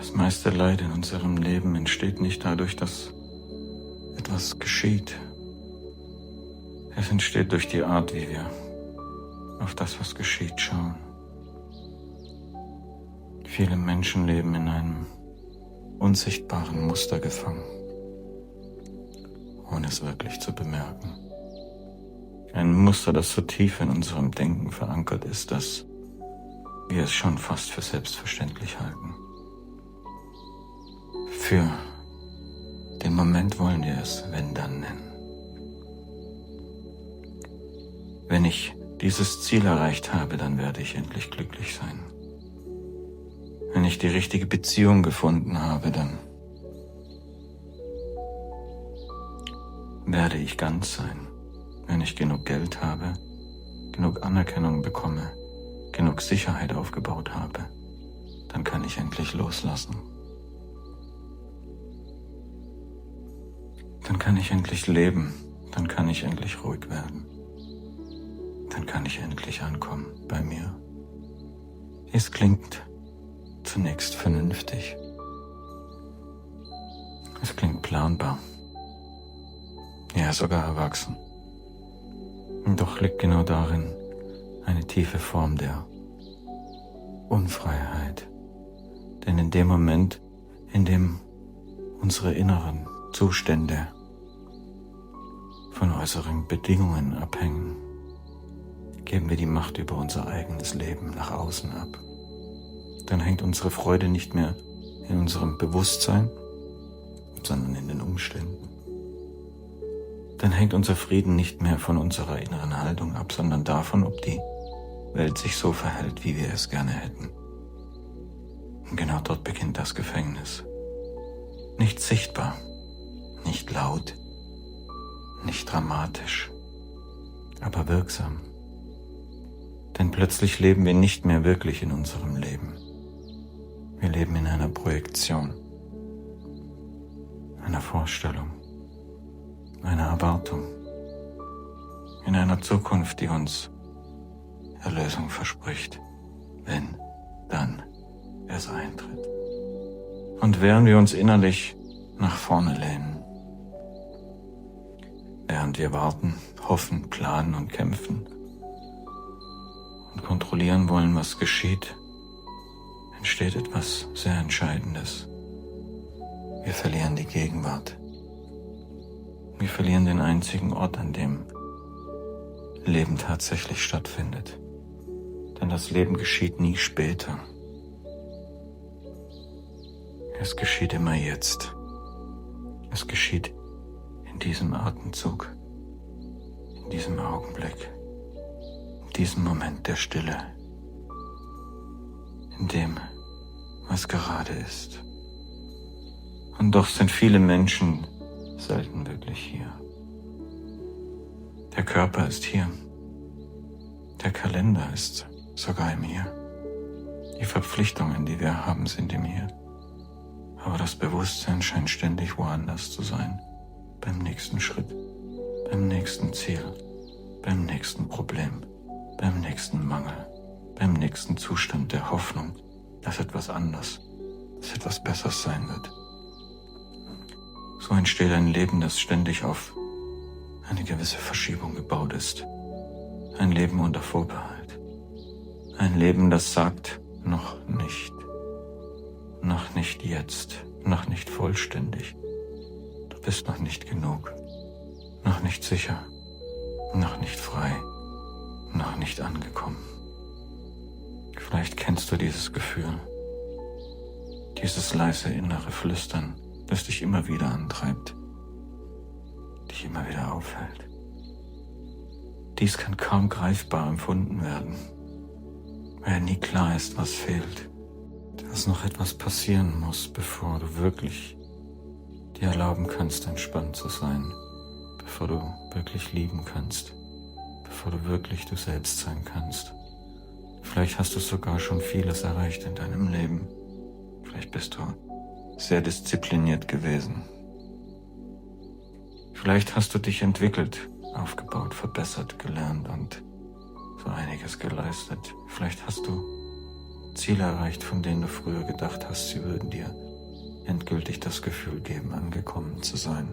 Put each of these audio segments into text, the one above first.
Das meiste Leid in unserem Leben entsteht nicht dadurch, dass etwas geschieht. Es entsteht durch die Art, wie wir auf das, was geschieht, schauen. Viele Menschen leben in einem unsichtbaren Muster gefangen, ohne es wirklich zu bemerken. Ein Muster, das so tief in unserem Denken verankert ist, dass wir es schon fast für selbstverständlich halten. Für den Moment wollen wir es wenn dann nennen. Wenn ich dieses Ziel erreicht habe, dann werde ich endlich glücklich sein. Wenn ich die richtige Beziehung gefunden habe, dann werde ich ganz sein. Wenn ich genug Geld habe, genug Anerkennung bekomme, genug Sicherheit aufgebaut habe, dann kann ich endlich loslassen. Dann kann ich endlich leben, dann kann ich endlich ruhig werden. Dann kann ich endlich ankommen bei mir. Es klingt zunächst vernünftig. Es klingt planbar. Ja, sogar erwachsen. Doch liegt genau darin eine tiefe Form der Unfreiheit. Denn in dem Moment, in dem unsere inneren Zustände von äußeren Bedingungen abhängen, geben wir die Macht über unser eigenes Leben nach außen ab. Dann hängt unsere Freude nicht mehr in unserem Bewusstsein, sondern in den Umständen. Dann hängt unser Frieden nicht mehr von unserer inneren Haltung ab, sondern davon, ob die Welt sich so verhält, wie wir es gerne hätten. Und genau dort beginnt das Gefängnis. Nicht sichtbar, nicht laut, nicht dramatisch, aber wirksam. Denn plötzlich leben wir nicht mehr wirklich in unserem Leben. Wir leben in einer Projektion, einer Vorstellung, einer Erwartung, in einer Zukunft, die uns Erlösung verspricht, wenn dann es eintritt. Und während wir uns innerlich nach vorne lehnen, während wir warten, hoffen, planen und kämpfen und kontrollieren wollen, was geschieht, entsteht etwas sehr Entscheidendes. Wir verlieren die Gegenwart. Wir verlieren den einzigen Ort, an dem Leben tatsächlich stattfindet. Denn das Leben geschieht nie später. Es geschieht immer jetzt. Es geschieht in diesem Atemzug, in diesem Augenblick, in diesem Moment der Stille, in dem, was gerade ist. Und doch sind viele Menschen selten wirklich hier. Der Körper ist hier. Der Kalender ist sogar im Hier. Die Verpflichtungen, die wir haben, sind im Hier. Aber das Bewusstsein scheint ständig woanders zu sein. Beim nächsten Schritt, beim nächsten Ziel, beim nächsten Problem, beim nächsten Mangel, beim nächsten Zustand der Hoffnung, dass etwas anders, dass etwas Besseres sein wird. So entsteht ein Leben, das ständig auf eine gewisse Verschiebung gebaut ist. Ein Leben unter Vorbehalt. Ein Leben, das sagt, noch nicht jetzt, noch nicht vollständig. Du bist noch nicht genug, noch nicht sicher, noch nicht frei, noch nicht angekommen. Vielleicht kennst du dieses Gefühl, dieses leise innere Flüstern, das dich immer wieder antreibt, dich immer wieder aufhält. Dies kann kaum greifbar empfunden werden, weil nie klar ist, was fehlt, dass noch etwas passieren muss, bevor du wirklich dir erlauben kannst, entspannt zu sein, bevor du wirklich lieben kannst, bevor du wirklich du selbst sein kannst. Vielleicht hast du sogar schon vieles erreicht in deinem Leben. Vielleicht bist du sehr diszipliniert gewesen. Vielleicht hast du dich entwickelt, aufgebaut, verbessert, gelernt und so einiges geleistet. Vielleicht hast du Ziele erreicht, von denen du früher gedacht hast, sie würden dir endgültig das Gefühl geben, angekommen zu sein.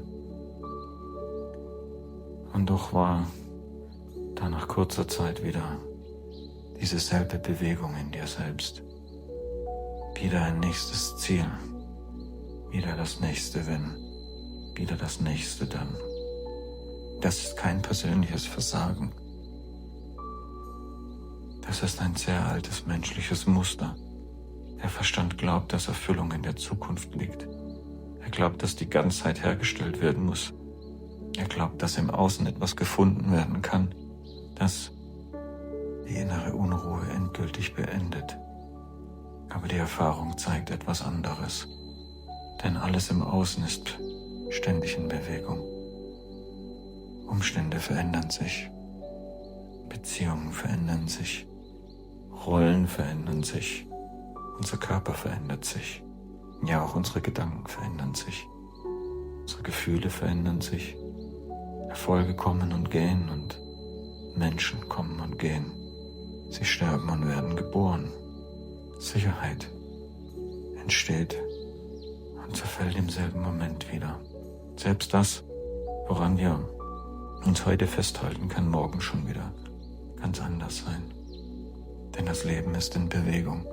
Und doch war da nach kurzer Zeit wieder diese selbe Bewegung in dir selbst. Wieder ein nächstes Ziel, wieder das nächste Wenn, wieder das nächste Dann. Das ist kein persönliches Versagen. Das ist ein sehr altes menschliches Muster. Der Verstand glaubt, dass Erfüllung in der Zukunft liegt. Er glaubt, dass die Ganzheit hergestellt werden muss. Er glaubt, dass im Außen etwas gefunden werden kann, das die innere Unruhe endgültig beendet. Aber die Erfahrung zeigt etwas anderes. Denn alles im Außen ist ständig in Bewegung. Umstände verändern sich. Beziehungen verändern sich. Rollen verändern sich. Unser Körper verändert sich. Ja, auch unsere Gedanken verändern sich. Unsere Gefühle verändern sich. Erfolge kommen und gehen und Menschen kommen und gehen. Sie sterben und werden geboren. Sicherheit entsteht und zerfällt im selben Moment wieder. Selbst das, woran wir uns heute festhalten, kann morgen schon wieder ganz anders sein. Denn das Leben ist in Bewegung.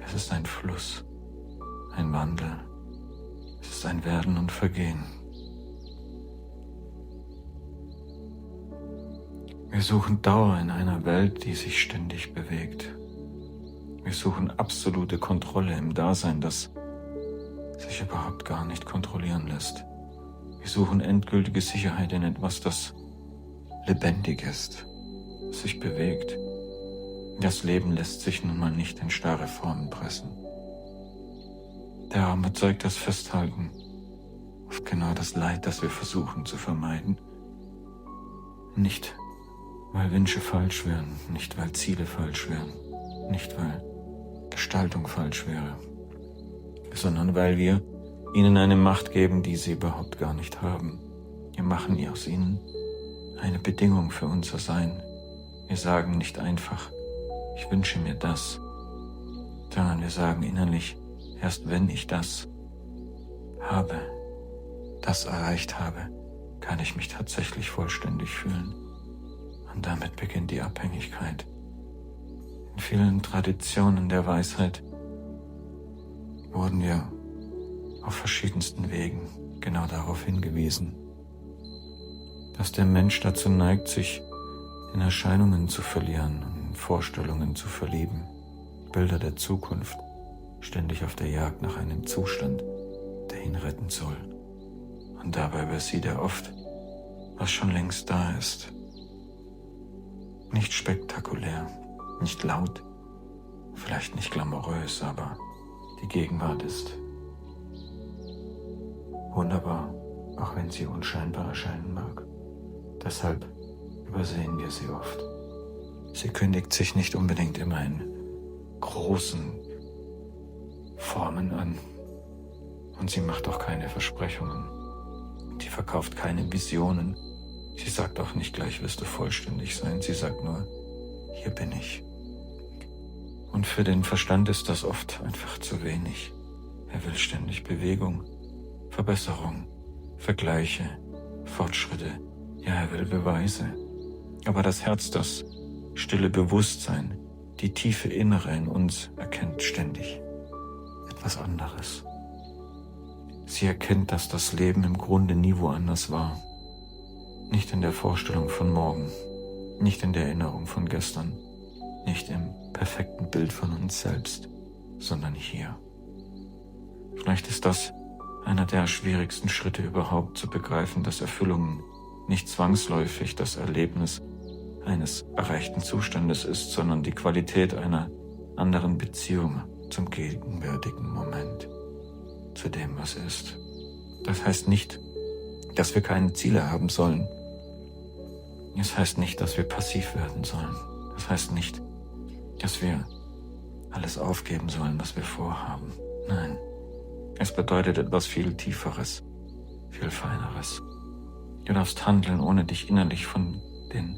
Es ist ein Fluss, ein Wandel. Es ist ein Werden und Vergehen. Wir suchen Dauer in einer Welt, die sich ständig bewegt. Wir suchen absolute Kontrolle im Dasein, das sich überhaupt gar nicht kontrollieren lässt. Wir suchen endgültige Sicherheit in etwas, das lebendig ist, das sich bewegt. Das Leben lässt sich nun mal nicht in starre Formen pressen. Der Arme zeigt das Festhalten auf genau das Leid, das wir versuchen zu vermeiden. Nicht, weil Wünsche falsch wären, nicht, weil Ziele falsch wären, nicht, weil Gestaltung falsch wäre, sondern weil wir ihnen eine Macht geben, die sie überhaupt gar nicht haben. Wir machen aus ihnen eine Bedingung für unser Sein. Wir sagen nicht einfach, ich wünsche mir das, sondern wir sagen innerlich, erst wenn ich das habe, das erreicht habe, kann ich mich tatsächlich vollständig fühlen. Und damit beginnt die Abhängigkeit. In vielen Traditionen der Weisheit wurden wir auf verschiedensten Wegen genau darauf hingewiesen, dass der Mensch dazu neigt, sich in Erscheinungen zu verlieren und in Vorstellungen zu verlieben, Bilder der Zukunft, ständig auf der Jagd nach einem Zustand, der ihn retten soll. Und dabei übersieht er oft, was schon längst da ist. Nicht spektakulär, nicht laut, vielleicht nicht glamourös, aber die Gegenwart ist wunderbar, auch wenn sie unscheinbar erscheinen mag. Deshalb übersehen wir sie oft. Sie kündigt sich nicht unbedingt immer in großen Formen an. Und sie macht auch keine Versprechungen. Sie verkauft keine Visionen. Sie sagt auch nicht gleich, wirst du vollständig sein. Sie sagt nur, hier bin ich. Und für den Verstand ist das oft einfach zu wenig. Er will ständig Bewegung, Verbesserung, Vergleiche, Fortschritte. Ja, er will Beweise. Aber das Herz, das stille Bewusstsein, die tiefe Innere in uns erkennt ständig etwas anderes. Sie erkennt, dass das Leben im Grunde nie woanders war. Nicht in der Vorstellung von morgen, nicht in der Erinnerung von gestern, nicht im perfekten Bild von uns selbst, sondern hier. Vielleicht ist das einer der schwierigsten Schritte überhaupt, zu begreifen, dass Erfüllung nicht zwangsläufig das Erlebnis eines erreichten Zustandes ist, sondern die Qualität einer anderen Beziehung zum gegenwärtigen Moment, zu dem, was ist. Das heißt nicht, dass wir keine Ziele haben sollen. Es heißt nicht, dass wir passiv werden sollen. Das heißt nicht, dass wir alles aufgeben sollen, was wir vorhaben. Nein, es bedeutet etwas viel Tieferes, viel Feineres. Du darfst handeln, ohne dich innerlich von den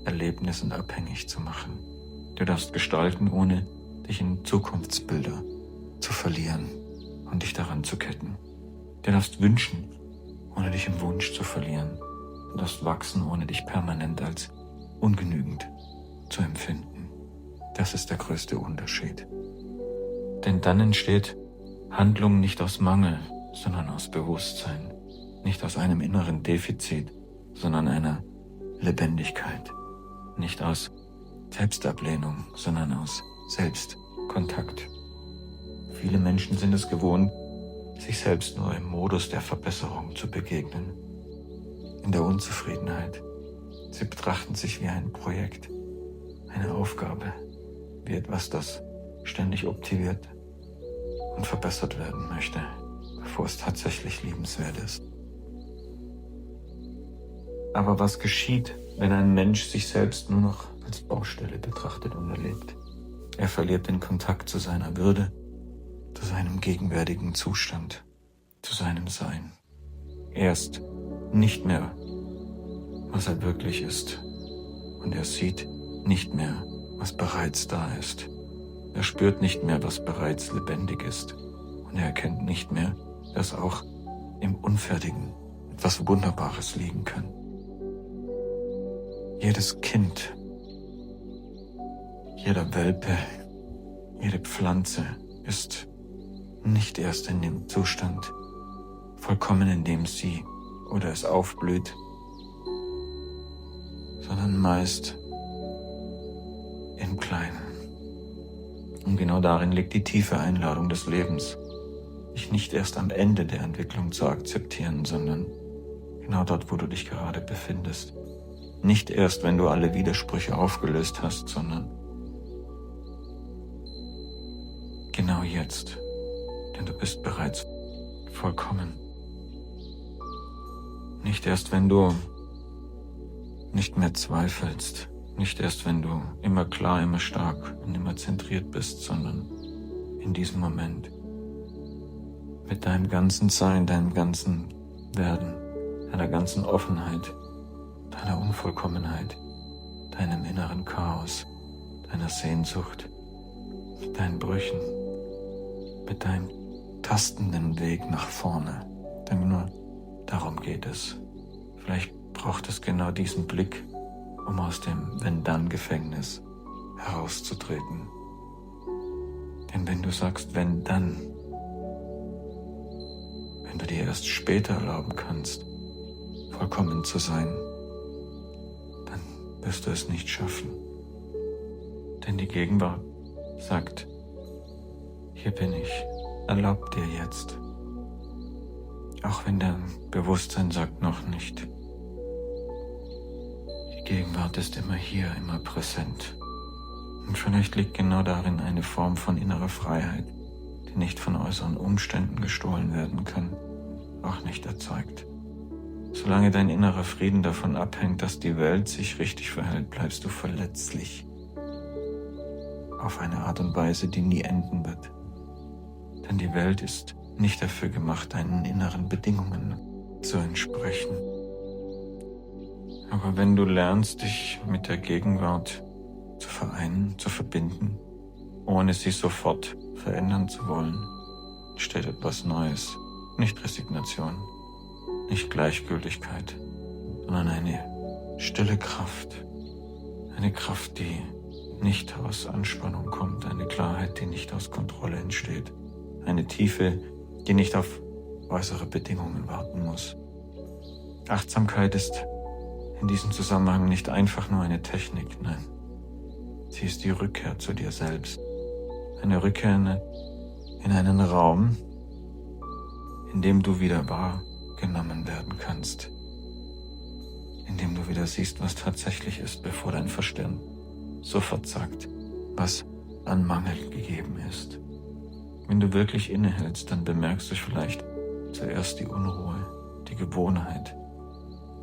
Erlebnissen abhängig zu machen. Du darfst gestalten, ohne dich in Zukunftsbilder zu verlieren und dich daran zu ketten. Du darfst wünschen, ohne dich im Wunsch zu verlieren. Du darfst wachsen, ohne dich permanent als ungenügend zu empfinden. Das ist der größte Unterschied. Denn dann entsteht Handlung nicht aus Mangel, sondern aus Bewusstsein. Nicht aus einem inneren Defizit, sondern einer Lebendigkeit. Nicht aus Selbstablehnung, sondern aus Selbstkontakt. Viele Menschen sind es gewohnt, sich selbst nur im Modus der Verbesserung zu begegnen. In der Unzufriedenheit. Sie betrachten sich wie ein Projekt, eine Aufgabe, wie etwas, das ständig optimiert und verbessert werden möchte, bevor es tatsächlich liebenswert ist. Aber was geschieht, wenn ein Mensch sich selbst nur noch als Baustelle betrachtet und erlebt? Er verliert den Kontakt zu seiner Würde, zu seinem gegenwärtigen Zustand, zu seinem Sein. Er ist nicht mehr, was er wirklich ist. Und er sieht nicht mehr, was bereits da ist. Er spürt nicht mehr, was bereits lebendig ist. Und er erkennt nicht mehr, dass auch im Unfertigen etwas Wunderbares liegen kann. Jedes Kind, jeder Welpe, jede Pflanze ist nicht erst in dem Zustand vollkommen, in dem sie oder es aufblüht, sondern meist im Kleinen. Und genau darin liegt die tiefe Einladung des Lebens, dich nicht erst am Ende der Entwicklung zu akzeptieren, sondern genau dort, wo du dich gerade befindest. Nicht erst, wenn du alle Widersprüche aufgelöst hast, sondern genau jetzt, denn du bist bereits vollkommen. Nicht erst, wenn du nicht mehr zweifelst, nicht erst, wenn du immer klar, immer stark und immer zentriert bist, sondern in diesem Moment mit deinem ganzen Sein, deinem ganzen Werden, deiner ganzen Offenheit, deiner Unvollkommenheit, deinem inneren Chaos, deiner Sehnsucht, mit deinen Brüchen, mit deinem tastenden Weg nach vorne. Denn nur darum geht es. Vielleicht braucht es genau diesen Blick, um aus dem Wenn-Dann-Gefängnis herauszutreten. Denn wenn du sagst, wenn dann, wenn du dir erst später erlauben kannst, vollkommen zu sein, dann wirst du es nicht schaffen. Denn die Gegenwart sagt, hier bin ich, erlaub dir jetzt. Auch wenn dein Bewusstsein sagt noch nicht. Die Gegenwart ist immer hier, immer präsent. Und vielleicht liegt genau darin eine Form von innerer Freiheit, die nicht von äußeren Umständen gestohlen werden kann, auch nicht erzeugt. Solange dein innerer Frieden davon abhängt, dass die Welt sich richtig verhält, bleibst du verletzlich. Auf eine Art und Weise, die nie enden wird. Denn die Welt ist nicht dafür gemacht, deinen inneren Bedingungen zu entsprechen. Aber wenn du lernst, dich mit der Gegenwart zu vereinen, zu verbinden, ohne sie sofort verändern zu wollen, entsteht etwas Neues. Nicht Resignation, nicht Gleichgültigkeit, sondern eine stille Kraft. Eine Kraft, die nicht aus Anspannung kommt, eine Klarheit, die nicht aus Kontrolle entsteht, eine Tiefe, die nicht auf äußere Bedingungen warten muss. Achtsamkeit ist in diesem Zusammenhang nicht einfach nur eine Technik, nein. Sie ist die Rückkehr zu dir selbst. Eine Rückkehr in einen Raum, in dem du wieder wahrgenommen werden kannst. In dem du wieder siehst, was tatsächlich ist, bevor dein Verstand sofort sagt, was an Mangel gegeben ist. Wenn du wirklich innehältst, dann bemerkst du vielleicht zuerst die Unruhe, die Gewohnheit,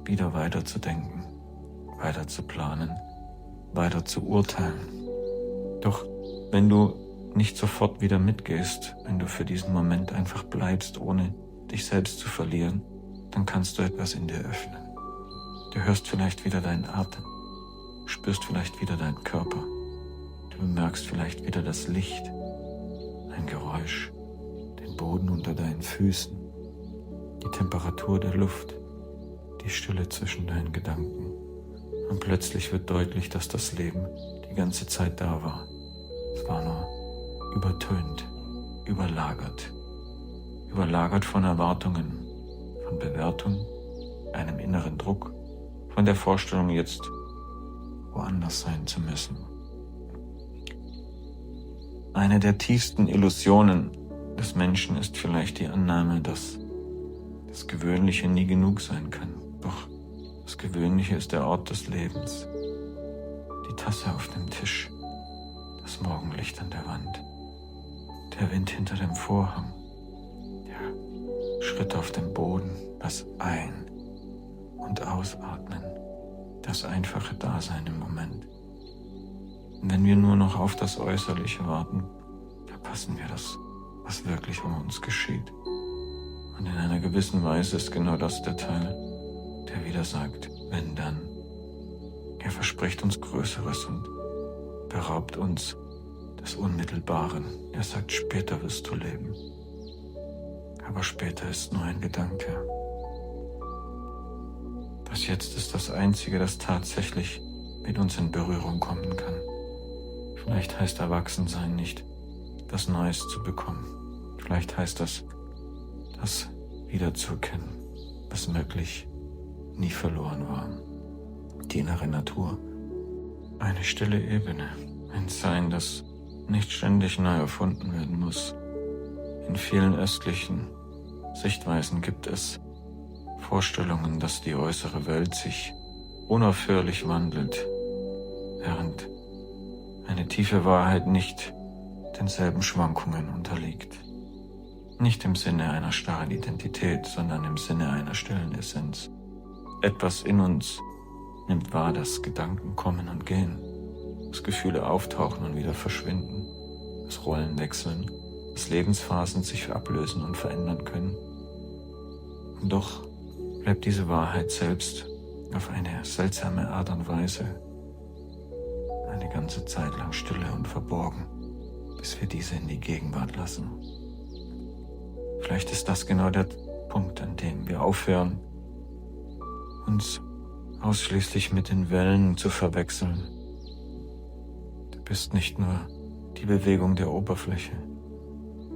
wieder weiter zu denken, weiter zu planen, weiter zu urteilen. Doch wenn du nicht sofort wieder mitgehst, wenn du für diesen Moment einfach bleibst, ohne dich selbst zu verlieren, dann kannst du etwas in dir öffnen. Du hörst vielleicht wieder deinen Atem, spürst vielleicht wieder deinen Körper. Du Du bemerkst vielleicht wieder das Licht, ein Geräusch, den Boden unter deinen Füßen, die Temperatur der Luft, die Stille zwischen deinen Gedanken. Und plötzlich wird deutlich, dass das Leben die ganze Zeit da war. Es war nur übertönt, überlagert von Erwartungen, von Bewertung, einem inneren Druck, von der Vorstellung, jetzt woanders sein zu müssen. Eine der tiefsten Illusionen des Menschen ist vielleicht die Annahme, dass das Gewöhnliche nie genug sein kann. Doch das Gewöhnliche ist der Ort des Lebens. Die Tasse auf dem Tisch, das Morgenlicht an der Wand, der Wind hinter dem Vorhang, der Schritt auf dem Boden, das Ein- und Ausatmen, das einfache Dasein im Moment. Und wenn wir nur noch auf das Äußerliche warten, verpassen wir das, was wirklich um uns geschieht. Und in einer gewissen Weise ist genau das der Teil, der wieder sagt, wenn dann. Er verspricht uns Größeres und beraubt uns des Unmittelbaren. Er sagt, später wirst du leben. Aber später ist nur ein Gedanke. Das Jetzt ist das Einzige, das tatsächlich mit uns in Berührung kommen kann. Vielleicht heißt Erwachsensein nicht, das Neues zu bekommen. Vielleicht heißt das wiederzuerkennen, was wirklich nie verloren war. Die innere Natur, eine stille Ebene, ein Sein, das nicht ständig neu erfunden werden muss. In vielen östlichen Sichtweisen gibt es Vorstellungen, dass die äußere Welt sich unaufhörlich wandelt, während eine tiefe Wahrheit nicht denselben Schwankungen unterliegt. Nicht im Sinne einer starren Identität, sondern im Sinne einer stillen Essenz. Etwas in uns nimmt wahr, dass Gedanken kommen und gehen, dass Gefühle auftauchen und wieder verschwinden, dass Rollen wechseln, dass Lebensphasen sich ablösen und verändern können. Und doch bleibt diese Wahrheit selbst auf eine seltsame Art und Weise eine ganze Zeit lang stille und verborgen, bis wir diese in die Gegenwart lassen. Vielleicht ist das genau der Punkt, an dem wir aufhören, uns ausschließlich mit den Wellen zu verwechseln. Du bist nicht nur die Bewegung der Oberfläche,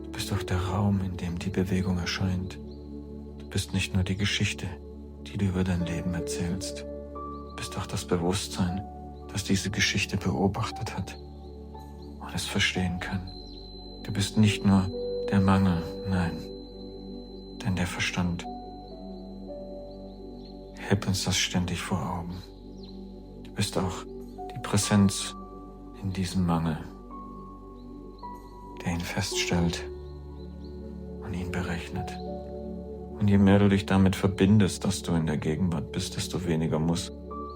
du bist auch der Raum, in dem die Bewegung erscheint. Du bist nicht nur die Geschichte, die du über dein Leben erzählst, du bist auch das Bewusstsein, das diese Geschichte beobachtet hat und es verstehen kann. Du bist nicht nur der Mangel, nein, denn der Verstand hält uns das ständig vor Augen. Du bist auch die Präsenz in diesem Mangel, der ihn feststellt und ihn berechnet. Und je mehr du dich damit verbindest, dass du in der Gegenwart bist, desto weniger muss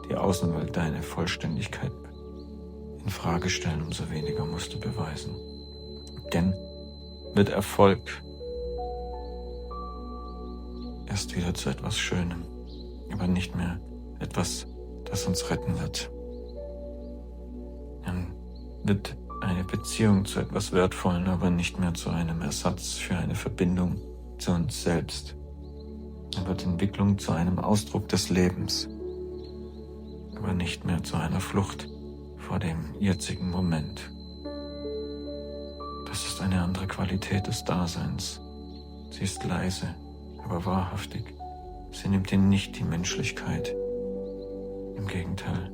die Außenwelt deine Vollständigkeit in Frage stellen, umso weniger musst du beweisen. Denn wird Erfolg erst wieder zu etwas Schönem, aber nicht mehr etwas, das uns retten wird. Dann wird eine Beziehung zu etwas Wertvollen, aber nicht mehr zu einem Ersatz für eine Verbindung zu uns selbst. Dann wird Entwicklung zu einem Ausdruck des Lebens, aber nicht mehr zu einer Flucht vor dem jetzigen Moment. Das ist eine andere Qualität des Daseins. Sie ist leise, aber wahrhaftig. Sie nimmt dir nicht die Menschlichkeit. Im Gegenteil,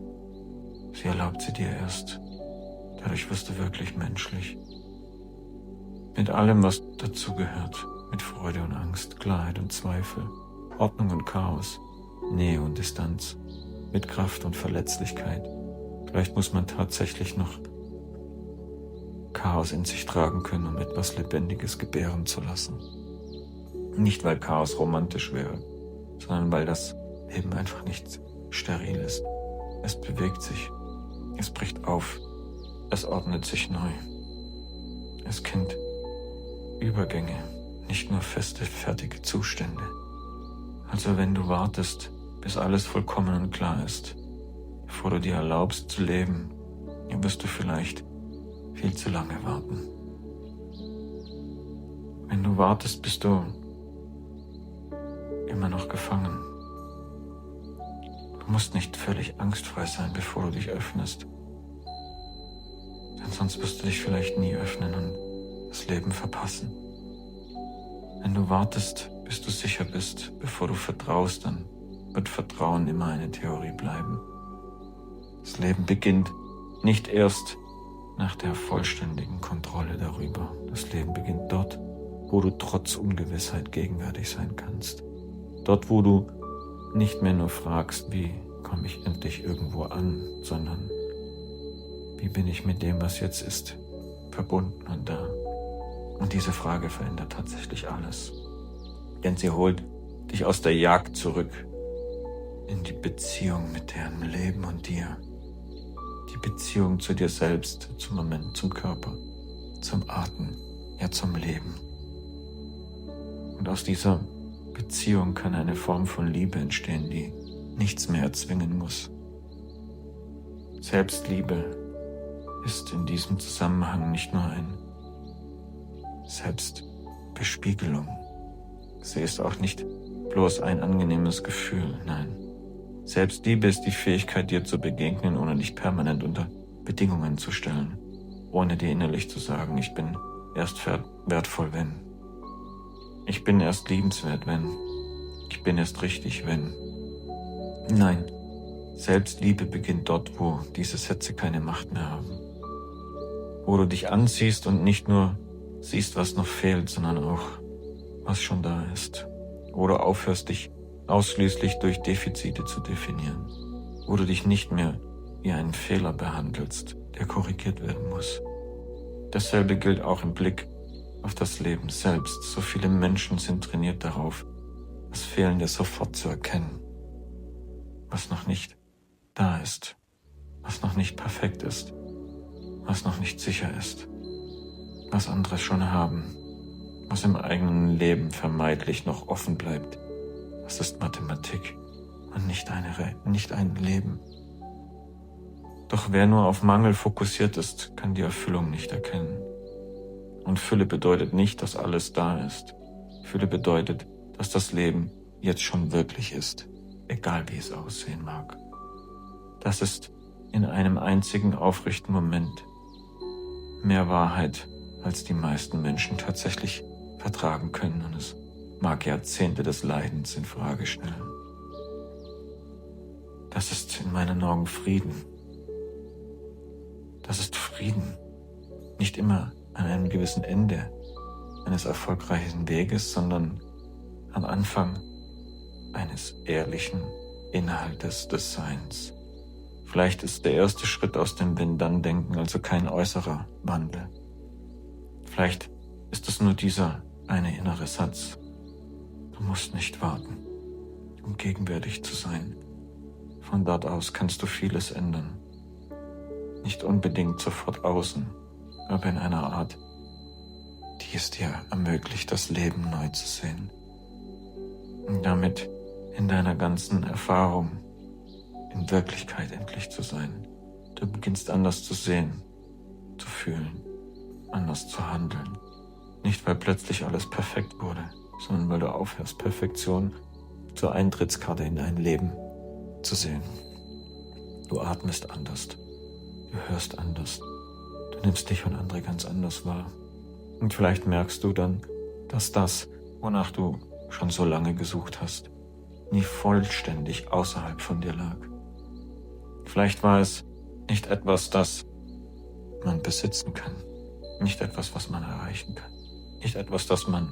sie erlaubt sie dir erst. Dadurch wirst du wirklich menschlich. Mit allem, was dazugehört. Mit Freude und Angst, Klarheit und Zweifel, Ordnung und Chaos, Nähe und Distanz, mit Kraft und Verletzlichkeit. Vielleicht muss man tatsächlich noch Chaos in sich tragen können, um etwas Lebendiges gebären zu lassen. Nicht, weil Chaos romantisch wäre, sondern weil das Leben einfach nicht steril ist. Es bewegt sich, es bricht auf, es ordnet sich neu. Es kennt Übergänge, nicht nur feste, fertige Zustände. Also wenn du wartest, bis alles vollkommen und klar ist, bevor du dir erlaubst zu leben, dann wirst du vielleicht viel zu lange warten. Wenn du wartest, bist du immer noch gefangen. Du musst nicht völlig angstfrei sein, bevor du dich öffnest. Denn sonst wirst du dich vielleicht nie öffnen und das Leben verpassen. Wenn du wartest, bis du sicher bist, bevor du vertraust, dann wird Vertrauen immer eine Theorie bleiben. Das Leben beginnt nicht erst nach der vollständigen Kontrolle darüber. Das Leben beginnt dort, wo du trotz Ungewissheit gegenwärtig sein kannst. Dort, wo du nicht mehr nur fragst, wie komme ich endlich irgendwo an, sondern wie bin ich mit dem, was jetzt ist, verbunden und da. Und diese Frage verändert tatsächlich alles. Denn sie holt dich aus der Jagd zurück in die Beziehung mit deren Leben und dir. Die Beziehung zu dir selbst, zum Moment, zum Körper, zum Atmen, ja zum Leben. Und aus dieser Beziehung kann eine Form von Liebe entstehen, die nichts mehr erzwingen muss. Selbstliebe ist in diesem Zusammenhang nicht nur eine Selbstbespiegelung. Sie ist auch nicht bloß ein angenehmes Gefühl, nein. Selbstliebe ist die Fähigkeit, dir zu begegnen, ohne dich permanent unter Bedingungen zu stellen, ohne dir innerlich zu sagen, ich bin erst wertvoll, wenn. Ich bin erst liebenswert, wenn. Ich bin erst richtig, wenn. Nein, Selbstliebe beginnt dort, wo diese Sätze keine Macht mehr haben. Wo du dich ansiehst und nicht nur siehst, was noch fehlt, sondern auch, was schon da ist. Wo du aufhörst, dich ausschließlich durch Defizite zu definieren. Wo du dich nicht mehr wie einen Fehler behandelst, der korrigiert werden muss. Dasselbe gilt auch im Blick auf das Leben selbst. So viele Menschen sind trainiert darauf, das Fehlende sofort zu erkennen. Was noch nicht da ist, was noch nicht perfekt ist, was noch nicht sicher ist, was andere schon haben, was im eigenen Leben vermeintlich noch offen bleibt. Das ist Mathematik und nicht ein Leben. Doch wer nur auf Mangel fokussiert ist, kann die Erfüllung nicht erkennen. Und Fülle bedeutet nicht, dass alles da ist. Fülle bedeutet, dass das Leben jetzt schon wirklich ist, egal wie es aussehen mag. Das ist in einem einzigen aufrichten Moment mehr Wahrheit, als die meisten Menschen tatsächlich vertragen können, und es mag Jahrzehnte des Leidens in Frage stellen. Das ist in meinen Augen Frieden. Das ist Frieden. Nicht immer an einem gewissen Ende eines erfolgreichen Weges, sondern am Anfang eines ehrlichen Inhaltes des Seins. Vielleicht ist der erste Schritt aus dem Wenn-Dann-Denken also kein äußerer Wandel. Vielleicht ist es nur dieser eine innere Satz. Du musst nicht warten, um gegenwärtig zu sein. Von dort aus kannst du vieles ändern. Nicht unbedingt sofort außen, aber in einer Art, die es dir ermöglicht, das Leben neu zu sehen. Und damit in deiner ganzen Erfahrung in Wirklichkeit endlich zu sein. Du beginnst anders zu sehen, zu fühlen, anders zu handeln. Nicht, weil plötzlich alles perfekt wurde, sondern weil du aufhörst, Perfektion zur Eintrittskarte in dein Leben zu sehen. Du atmest anders, du hörst anders, du nimmst dich und andere ganz anders wahr. Und vielleicht merkst du dann, dass das, wonach du schon so lange gesucht hast, nie vollständig außerhalb von dir lag. Vielleicht war es nicht etwas, das man besitzen kann, nicht etwas, was man erreichen kann, nicht etwas, das man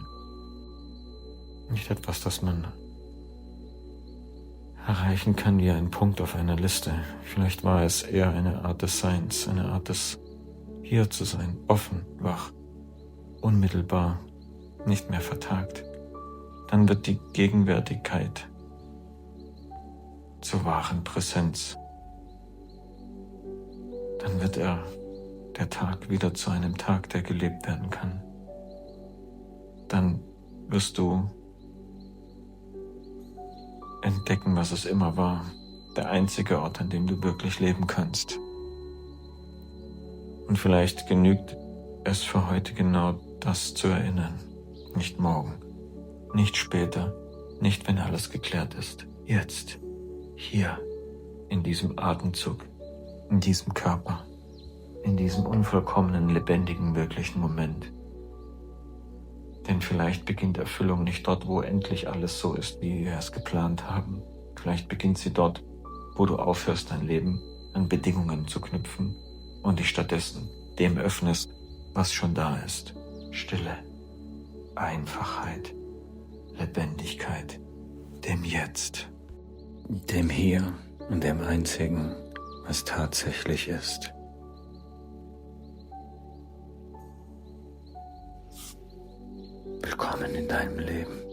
erreichen kann wie ein Punkt auf einer Liste. Vielleicht war es eher eine Art des Seins, eine Art des Hier zu sein, offen, wach, unmittelbar, nicht mehr vertagt. Dann wird die Gegenwärtigkeit zur wahren Präsenz. Dann wird der Tag wieder zu einem Tag, der gelebt werden kann. Dann wirst du entdecken, was es immer war, der einzige Ort, an dem du wirklich leben kannst. Und vielleicht genügt es für heute genau das zu erinnern. Nicht morgen, nicht später, nicht wenn alles geklärt ist. Jetzt, hier, in diesem Atemzug, in diesem Körper, in diesem unvollkommenen, lebendigen, wirklichen Moment. Denn vielleicht beginnt Erfüllung nicht dort, wo endlich alles so ist, wie wir es geplant haben. Vielleicht beginnt sie dort, wo du aufhörst, dein Leben an Bedingungen zu knüpfen und dich stattdessen dem öffnest, was schon da ist. Stille, Einfachheit, Lebendigkeit, dem Jetzt, dem Hier und dem Einzigen, was tatsächlich ist. Willkommen in deinem Leben.